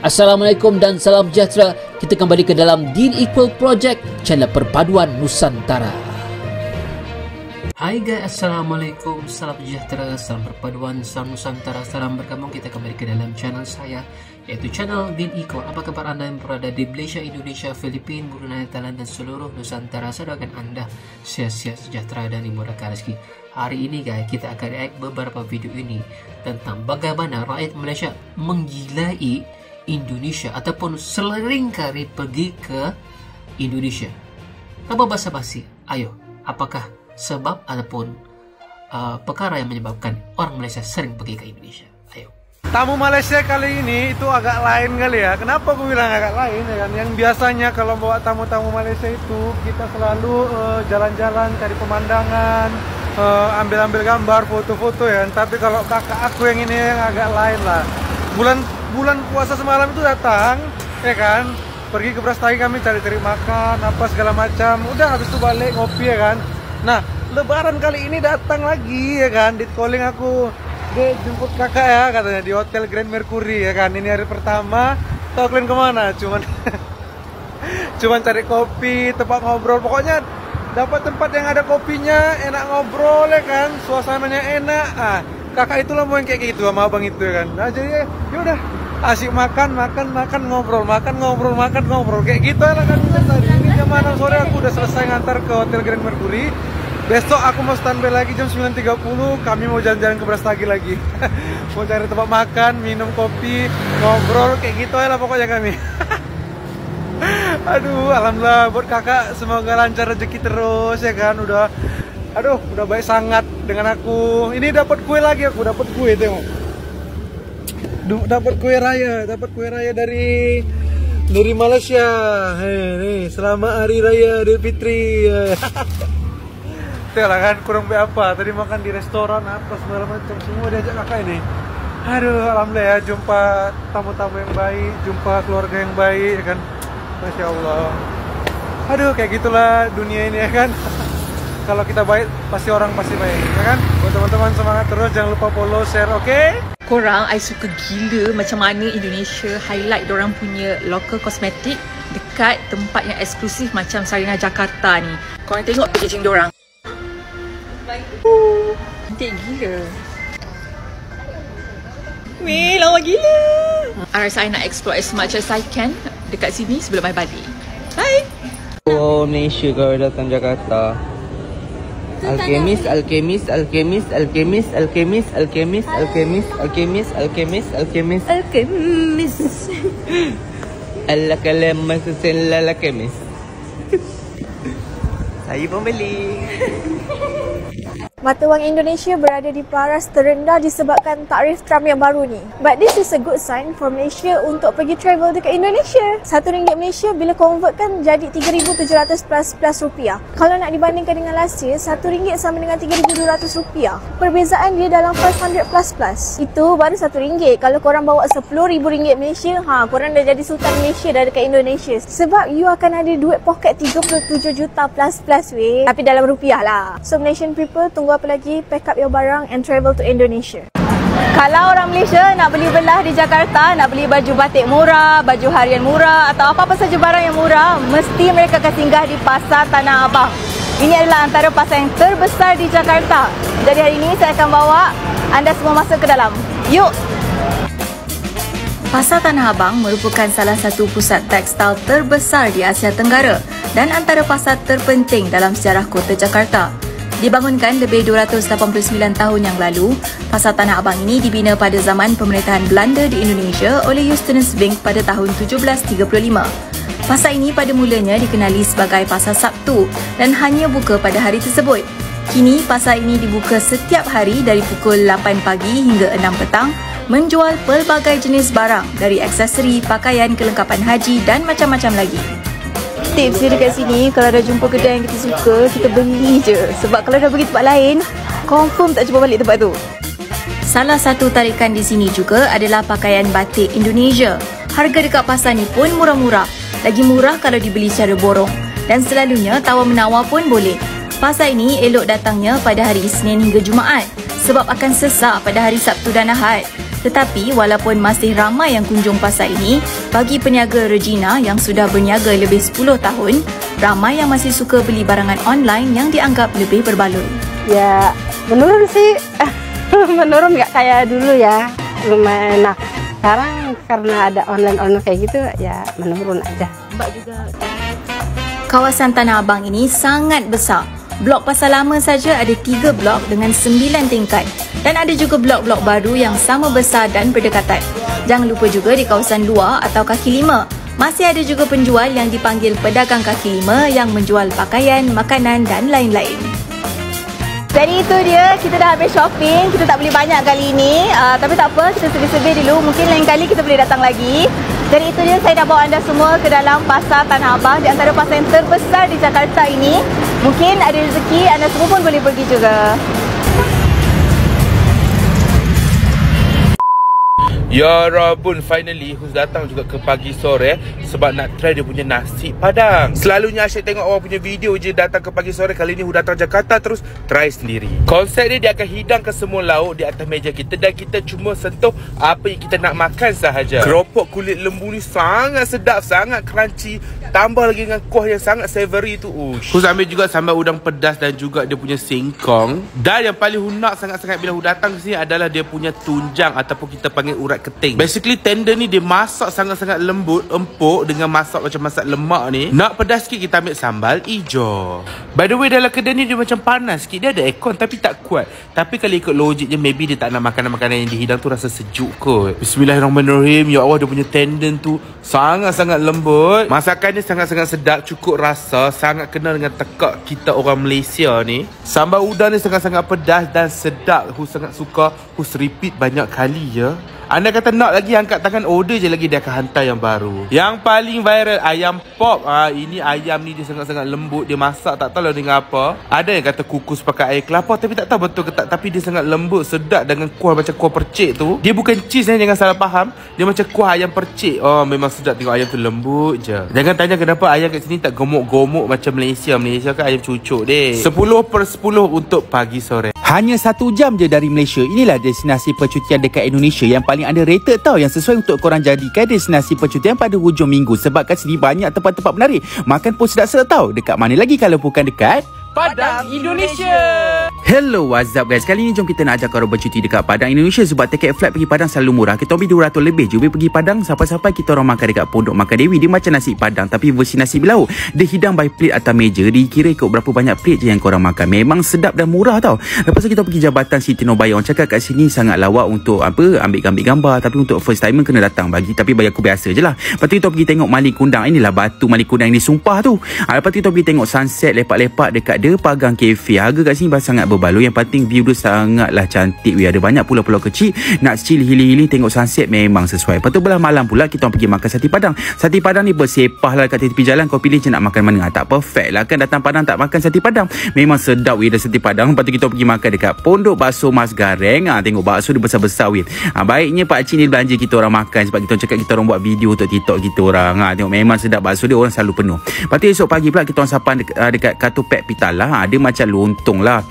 Assalamualaikum dan salam sejahtera. Kita kembali ke dalam Deal Equal Project, channel perpaduan Nusantara. Hai guys, Assalamualaikum, salam sejahtera, salam perpaduan, salam Nusantara, salam bergabung. Kita kembali ke dalam channel saya, iaitu channel Deal Equal. Apa kabar anda yang berada di Malaysia, Indonesia, Filipina, Brunei, Thailand dan seluruh Nusantara? Saya doakan anda sehat-sehat, sejahtera dan dimurahkan rezeki. Hari ini guys, kita akan react beberapa video ini tentang bagaimana rakyat Malaysia menggilai Indonesia ataupun sering kali pergi ke Indonesia. Tanpa basa-basi, ayo, apakah sebab ataupun perkara yang menyebabkan orang Malaysia sering pergi ke Indonesia? Ayo. Tamu Malaysia kali ini itu agak lain kali ya. Kenapa aku bilang agak lain ya kan? Yang biasanya kalau bawa tamu-tamu Malaysia itu kita selalu jalan-jalan, cari pemandangan, ambil-ambil gambar, foto-foto ya. Tapi kalau kakak aku yang ini yang agak lain lah. Bulan puasa semalam itu datang, ya kan? Pergi ke Brastagi, kami cari-cari makan, apa segala macam. Udah habis itu balik ngopi ya kan? Nah, Lebaran kali ini datang lagi ya kan? Di calling aku, dia jemput kakak ya katanya di Hotel Grand Mercury ya kan? Ini hari pertama. Tahu kalian kemana? Cuman cari kopi, tempat ngobrol. Pokoknya dapat tempat yang ada kopinya, enak ngobrol ya kan? Suasananya enak. Kakak itulah mau yang kayak gitu sama abang itu ya kan? Nah jadi yaudah, asik makan, ngobrol kayak gitu lah kan. Tadi ini jam 6 sore aku udah selesai ngantar ke Hotel Grand Mercury. Besok aku mau standby lagi jam 9.30. Kami mau jalan-jalan ke Brastagi lagi. Mau cari tempat makan, minum kopi, ngobrol kayak gitu lah pokoknya kami. Aduh, alhamdulillah buat kakak, semoga lancar rezeki terus ya kan. Udah baik sangat dengan aku. Ini dapat kue lagi, aku dapat kue, tengok. Dapat kue raya dari Malaysia. Nih, selamat hari raya Idul Fitri. Tengoklah kan, kurang apa. Tadi makan di restoran apa segala macam, semua diajak kakak ini. Aduh, alhamdulillah ya, jumpa tamu-tamu yang baik, jumpa keluarga yang baik ya kan. Masya Allah. Aduh, kayak gitulah dunia ini ya kan. Kalau kita baik, pasti orang pasti baik, ya kan? Buat teman-teman semangat terus, jangan lupa follow, share, oke? Korang, I suka gila macam mana Indonesia highlight dorang punya local cosmetic dekat tempat yang eksklusif macam Sarinah Jakarta ni. Korang tengok packaging dorang. Cantik gila. Weh, lawa gila. I rasa I nak explore as much as I can dekat sini sebelum I balik. Bye! Oh, Malaysia kalau datang Jakarta. Alkemis. Alkemis. Saya pun beli. Mata wang Indonesia berada di paras terendah disebabkan tarif Trump yang baru ni. But this is a good sign for Malaysia untuk pergi travel dekat Indonesia. RM1 Malaysia bila convertkan jadi 3,700 plus rupiah. Kalau nak dibandingkan dengan last year, RM1 sama dengan 3,200 rupiah. Perbezaan dia dalam 500 plus. Itu baru RM1. Kalau korang bawa RM10,000 Malaysia, korang dah jadi Sultan Malaysia dah dekat Indonesia. Sebab you akan ada duit poket 37 juta plus weh. Tapi dalam rupiah lah. So Malaysian people, tunggu apa lagi? Pack up your barang and travel to Indonesia. Kalau orang Malaysia nak beli belah di Jakarta, nak beli baju batik murah, baju harian murah atau apa-apa saja barang yang murah, mesti mereka akan singgah di Pasar Tanah Abang. Ini adalah antara pasar yang terbesar di Jakarta. Jadi hari ini saya akan bawa anda semua masuk ke dalam. Yuk! Pasar Tanah Abang merupakan salah satu pusat tekstil terbesar di Asia Tenggara dan antara pasar terpenting dalam sejarah kota Jakarta. Dibangunkan lebih 289 tahun yang lalu, Pasar Tanah Abang ini dibina pada zaman pemerintahan Belanda di Indonesia oleh Justinus Vink pada tahun 1735. Pasar ini pada mulanya dikenali sebagai Pasar Sabtu dan hanya buka pada hari tersebut. Kini, pasar ini dibuka setiap hari dari pukul 8 pagi hingga 6 petang, menjual pelbagai jenis barang dari aksesori, pakaian, kelengkapan haji dan macam-macam lagi. Tips dia dekat sini, kalau dah jumpa kedai yang kita suka, kita beli je. Sebab kalau dah pergi tempat lain, confirm tak jumpa balik tempat tu. Salah satu tarikan di sini juga adalah pakaian batik Indonesia. Harga dekat pasar ni pun murah-murah. Lagi murah kalau dibeli secara borong. Dan selalunya tawar-menawar pun boleh. Pasar ini elok datangnya pada hari Isnin hingga Jumaat. sebab akan sesak pada hari Sabtu dan Ahad. Tetapi walaupun masih ramai yang kunjung pasar ini, bagi peniaga Regina yang sudah berniaga lebih 10 tahun, ramai yang masih suka beli barangan online yang dianggap lebih berbaloi. Ya, menurun sih. Menurun nggak kayak dulu ya. Lumayan. Nah, sekarang karena ada online kayak gitu, ya menurun aja. Mbak juga. Kawasan Tanah Abang ini sangat besar. Blok Pasar Lama saja ada 3 blok dengan 9 tingkat dan ada juga blok-blok baru yang sama besar dan berdekatan. Jangan lupa juga di kawasan luar atau kaki lima, masih ada juga penjual yang dipanggil pedagang kaki lima yang menjual pakaian, makanan dan lain-lain. Jadi itu dia, kita dah habis shopping, kita tak beli banyak kali ini, tapi tak apa, kita sedih-sedih dulu, mungkin lain kali kita boleh datang lagi. Jadi itu dia, saya dah bawa anda semua ke dalam Pasar Tanah Abang, di antara pasar yang terbesar di Jakarta ini. Mungkin ada rezeki, anda semua pun boleh pergi juga. Ya Rabun, finally Hus datang juga ke Pagi Sore sebab nak try dia punya nasi padang. Selalunya asyik tengok orang punya video je datang ke Pagi Sore. Kali ni Hus datang Jakarta terus try sendiri. Konsep dia akan hidangkan semua lauk di atas meja kita dan kita cuma sentuh apa yang kita nak makan sahaja. Keropok kulit lembu ni sangat sedap, sangat crunchy. Tambah lagi dengan kuah yang sangat savory tu. Hus ambil juga sambal udang pedas dan juga dia punya singkong. Dan yang paling Hus nak sangat-sangat bila Hus datang ke sini adalah dia punya tunjang ataupun kita panggil urat keting. Basically tender ni dia masak sangat-sangat lembut, empuk dengan masak macam masak lemak ni. Nak pedas sikit kita ambil sambal hijau. By the way, dalam kedai ni dia macam panas sikit. Dia ada aircon tapi tak kuat. Tapi kalau ikut logik je, maybe dia tak nak makanan-makanan yang dihidang tu rasa sejuk kot. Bismillahirrahmanirrahim. Ya Allah, dia punya tendon tu sangat-sangat lembut. Masakan dia sangat-sangat sedap, cukup rasa, sangat kenal dengan tekak kita orang Malaysia ni. Sambal udang ni sangat-sangat pedas dan sedap. Hus sangat suka. Hus repeat banyak kali ya. Anda kata nak lagi, angkat tangan order je lagi, dia akan hantar yang baru. Yang paling viral ayam pop. Ini ayam ni dia sangat-sangat lembut. Dia masak tak tahu lah dengan apa. Ada yang kata kukus pakai air kelapa, tapi tak tahu betul ke tak. Tapi dia sangat lembut, sedap dengan kuah macam kuah percik tu. Dia bukan cheese jangan salah faham. Dia macam kuah ayam percik. Oh, memang sedap tengok ayam tu lembut je. Jangan tanya kenapa ayam kat sini tak gemuk-gemuk macam Malaysia. Malaysia kan ayam cucuk deh. 10/10 untuk Pagi Sore. Hanya 1 jam je dari Malaysia. Inilah destinasi percutian dekat Indonesia yang paling underrated tau, yang sesuai untuk korang jadikan destinasi percutian pada hujung minggu. Sebab kat sini banyak tempat-tempat menarik. Makan pun sedap-sedap tau. Dekat mana lagi kalau bukan dekat Padang Indonesia. Hello, what's up guys? Kali ni jom kita nak ajak korang bercuti dekat Padang Indonesia. Sebab tiket flight pergi Padang selalu murah. Kita ambil 200 lebih je pergi Padang. Sampai-sampai kita orang makan dekat Pondok Makan Dewi. Dia macam nasi Padang tapi versi nasi berlauk. Dia hidang by plate atas meja. Dikira ikut berapa banyak plate je yang korang makan. Memang sedap dan murah tau. Lepas tu kita pergi Jabatan Siti Nurbaya. Orang cakap kat sini sangat lawak untuk apa, ambil gambar. Tapi untuk first timer kena datang tapi bagi aku biasa je lah. Lepas tu kita pergi tengok Mali Kundang. Inilah batu Mali Kundang yang disumpah tu. Lepas tu kita pergi tengok sunset lepak-lepak dekat dia Pagang Cafe. Harga kat sini sangat berbaloi. Yang penting view dia sangatlah cantik. Ada banyak pulau-pulau kecil. Nak chill healing-healing tengok sunset memang sesuai. Lepas tu belah malam pula kita pergi makan sate Padang. Sate Padang ni bersepah lah kat tepi jalan. Kau pilih je nak makan mana. Tak perfect lah kan datang Padang tak makan sate Padang. Memang sedap dah sate Padang. Lepas tu kita pergi makan dekat Pondok Bakso Mas Gareng. Tengok bakso dia besar-besar baiknya pakcik ni belanja kita orang makan. Sebab kita orang cakap kita orang buat video untuk TikTok kita orang. Tengok memang sedap bakso dia, orang selalu penuh. Lepas tu esok pagi pula kita orang sapan dekat Katupek Pitala. Dia macam lontong lah.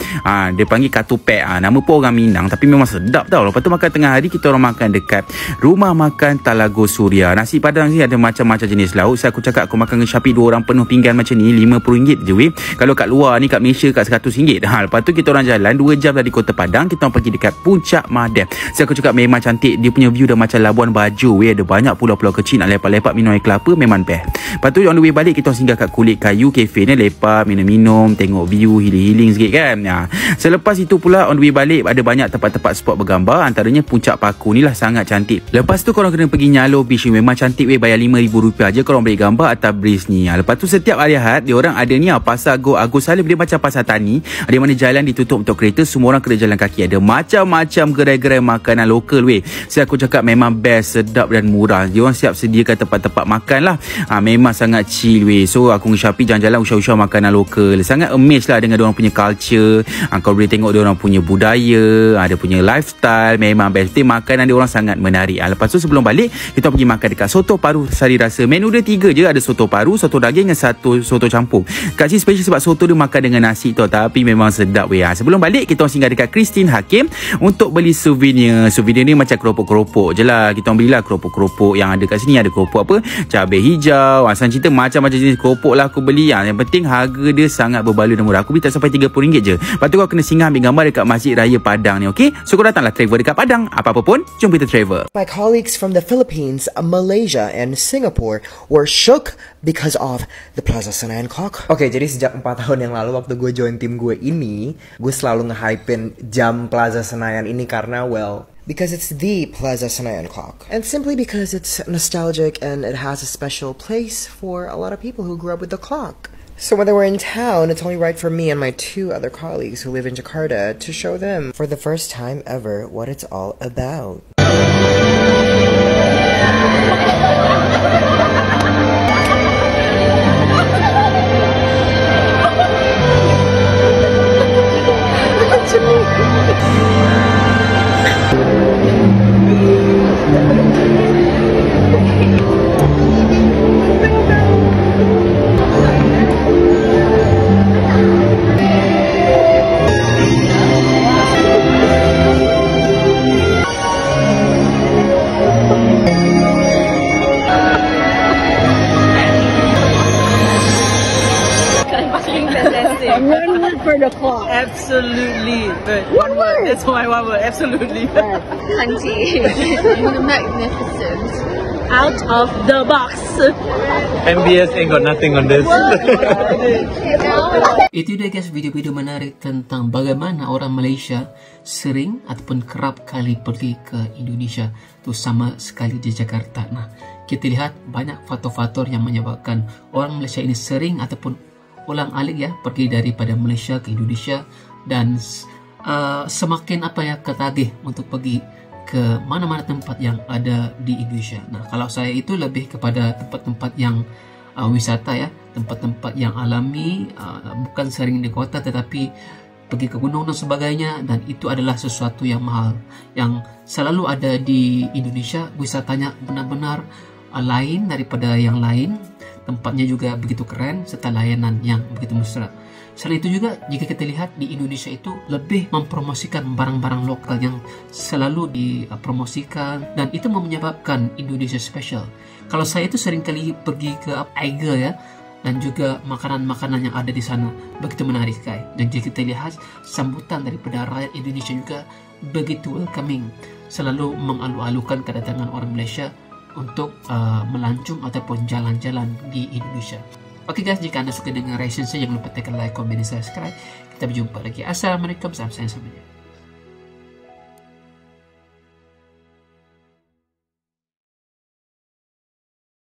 Dia panggil Katupek. Nama pun orang Minang tapi memang sedap tau. Lepas tu makan tengah hari kita orang makan dekat Rumah Makan Talago Suria. Nasi Padang ni ada macam-macam jenis lauk. Saya aku cakap aku makan dengan Syafiq 2 orang penuh pinggan macam ni RM50 je Kalau kat luar ni kat Malaysia kat RM100. Lepas tu kita orang jalan 2 jam dari Kota Padang. Kita orang pergi dekat Puncak Madep. Saya aku cakap memang cantik. Dia punya view dah macam Labuan Bajo. Ada banyak pulau-pulau kecil nak lepak-lepak minum air kelapa memang best. Lepas tu on the way balik kita orang singgah kat Kulit Kayu Cafe ni, lepak minum-minum, tengok view, healing-healing sikit kan. Selepas itu pula on the way balik ada banyak tempat-tempat spot bergambar. Antaranya Puncak Paku ni lah sangat cantik. Lepas tu korang kena pergi Nyalo Beach. Memang cantik bayar RM5,000 je korang boleh gambar atas breeze ni. Lepas tu setiap hari Ahad dia orang ada ni Pasar Go Agus Salim. Dia macam pasar tani. Di mana jalan ditutup untuk kereta. Semua orang kena jalan kaki. Ada macam-macam gerai-gerai makanan lokal Saya aku cakap memang best, sedap dan murah. Dia orang siap sediakan tempat-tempat makan lah. Memang sangat chill So aku dengan Syafiq jalan-jalan usah-usah makanan lokal. Sangat amazed lah dengan diorang punya culture. Kau boleh tengok diorang punya budaya, ada punya lifestyle, memang best. Makanan diorang sangat menarik. Lepas tu sebelum balik, kita pergi makan dekat Soto Paru Sari Rasa. Menu dia 3 je, ada soto paru, soto daging dengan satu soto campur. Kat sini special sebab soto dia makan dengan nasi tu, tapi memang sedap weh. Sebelum balik, kita singgah dekat Christine Hakim untuk beli souvenir. Souvenir ni macam keropok-keropok je lah. Kita belilah keropok-keropok yang ada kat sini. Ada keropok apa? Cabai hijau. Asal cerita macam-macam jenis keropok lah aku beli. Yang penting harga dia sangat berbaloi dan murah. Aku beli tak sampai RM30 je. Lepas tu kau kena singgah ambil gambar dekat Masjid Raya Padang ni, okey? So kau datanglah travel dekat Padang. Apa-apa pun, jom kita travel. My colleagues from the Philippines, Malaysia and Singapore were shook because of the Plaza Senayan clock. Oke, jadi sejak 4 tahun yang lalu waktu gue join tim gue ini, gue selalu nge-hypein jam Plaza Senayan ini karena, well, because it's the Plaza Senayan clock. And simply because it's nostalgic and it has a special place for a lot of people who grew up with the clock. So when they were in town, it's only right for me and my 2 other colleagues who live in Jakarta to show them for the first time ever what it's all about. One word for the clock. Absolutely. One word. That's my one word. Absolutely. Hanji. Magnificent. Out of the box. MBS ain't got nothing on this. Itu dia guys, video-video menarik tentang bagaimana orang Malaysia sering ataupun kerap kali pergi ke Indonesia tu, sama sekali di Jakarta. Nah, kita lihat banyak faktor-faktor yang menyebabkan orang Malaysia ini sering ataupun ulang-alik ya pergi daripada Malaysia ke Indonesia, dan semakin ketagih untuk pergi ke mana-mana tempat yang ada di Indonesia. Nah, kalau saya itu lebih kepada tempat-tempat yang wisata ya, tempat-tempat yang alami, bukan sering di kota tetapi pergi ke gunung dan sebagainya, dan itu adalah sesuatu yang mahal yang selalu ada di Indonesia. Wisatanya benar-benar lain daripada yang lain, tempatnya juga begitu keren serta layanan yang begitu mesra. Selain itu juga, jika kita lihat di Indonesia itu lebih mempromosikan barang-barang lokal yang selalu dipromosikan, dan itu menyebabkan Indonesia special. Kalau saya itu sering kali pergi ke Aiga ya, dan juga makanan-makanan yang ada di sana begitu menarik guys. Dan jika kita lihat sambutan daripada rakyat Indonesia juga begitu welcoming, selalu mengalu-alukan kedatangan orang Malaysia untuk melancung ataupun jalan-jalan di Indonesia. Oke guys, jika anda suka dengan reaction saya, jangan lupa tekan like, komen, dan subscribe. Kita berjumpa lagi. Assalamualaikum, salam sayang semuanya.